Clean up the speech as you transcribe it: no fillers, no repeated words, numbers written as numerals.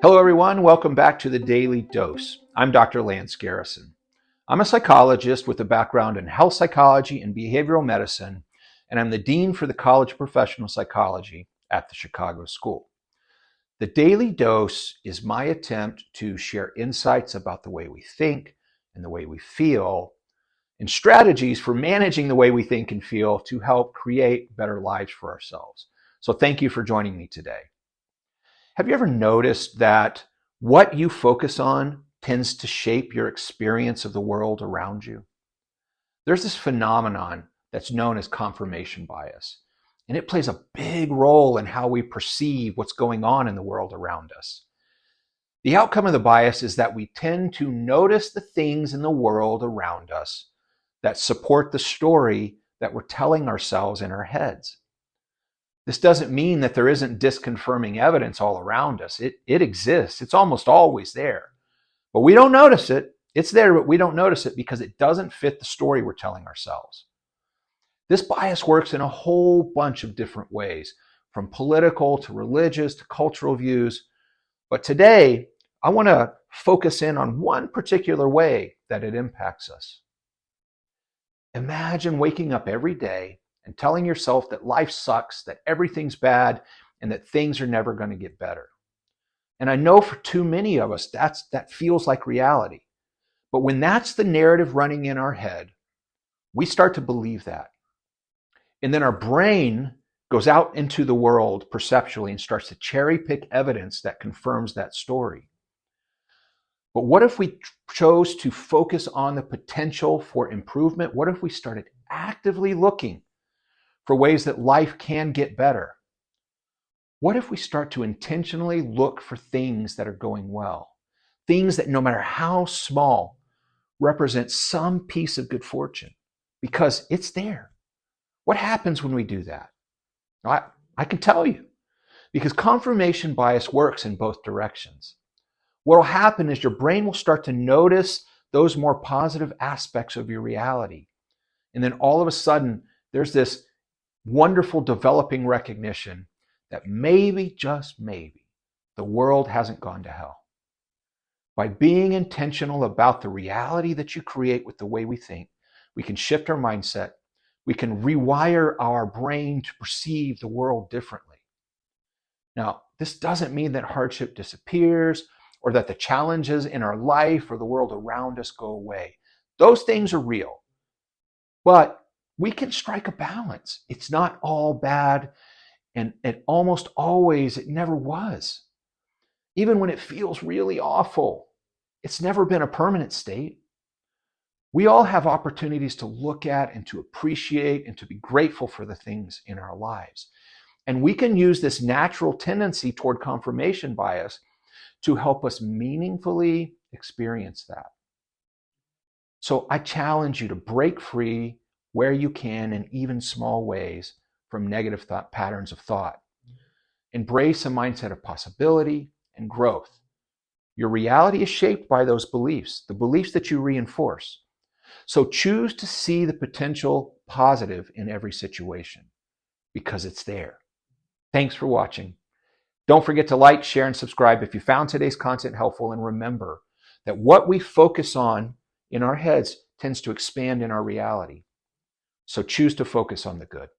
Hello, everyone. Welcome back to the Daily Dose. I'm Dr. Lance Garrison. I'm a psychologist with a background in health psychology and behavioral medicine, and I'm the dean for the College of Professional Psychology at the Chicago School. The Daily Dose is my attempt to share insights about the way we think and the way we feel, and strategies for managing the way we think and feel to help create better lives for ourselves. So thank you for joining me today. Have you ever noticed that what you focus on tends to shape your experience of the world around you? There's this phenomenon that's known as confirmation bias, and it plays a big role in how we perceive what's going on in the world around us. The outcome of the bias is that we tend to notice the things in the world around us that support the story that we're telling ourselves in our heads. This doesn't mean that there isn't disconfirming evidence all around us. It exists. It's almost always there. But we don't notice it. It's there, but we don't notice it because it doesn't fit the story we're telling ourselves. This bias works in a whole bunch of different ways, from political to religious to cultural views. But today, I want to focus in on one particular way that it impacts us. Imagine waking up every day and telling yourself that life sucks, that everything's bad, and that things are never going to get better. And I know for too many of us, that feels like reality. But when that's the narrative running in our head, we start to believe that. And then our brain goes out into the world perceptually and starts to cherry pick evidence that confirms that story. But what if we chose to focus on the potential for improvement? What if we started actively looking for ways that life can get better? What if we start to intentionally look for things that are going well? Things that, no matter how small, represent some piece of good fortune because it's there. What happens when we do that? I can tell you, because confirmation bias works in both directions. What will happen is your brain will start to notice those more positive aspects of your reality. And then all of a sudden, there's this wonderful developing recognition that maybe, just maybe, the world hasn't gone to hell. By being intentional about the reality that you create with the way we think, we can shift our mindset. We can rewire our brain to perceive the world differently. Now, this doesn't mean that hardship disappears or that the challenges in our life or the world around us go away. Those things are real. But we can strike a balance. It's not all bad, and almost always it never was. Even when it feels really awful, it's never been a permanent state. We all have opportunities to look at and to appreciate and to be grateful for the things in our lives. And we can use this natural tendency toward confirmation bias to help us meaningfully experience that. So I challenge you to break free where you can in even small ways from negative patterns of thought. Embrace a mindset of possibility and growth. Your reality is shaped by those beliefs, the beliefs that you reinforce. So choose to see the potential positive in every situation because it's there. Thanks for watching. Don't forget to like, share, and subscribe if you found today's content helpful. And remember that what we focus on in our heads tends to expand in our reality. So choose to focus on the good.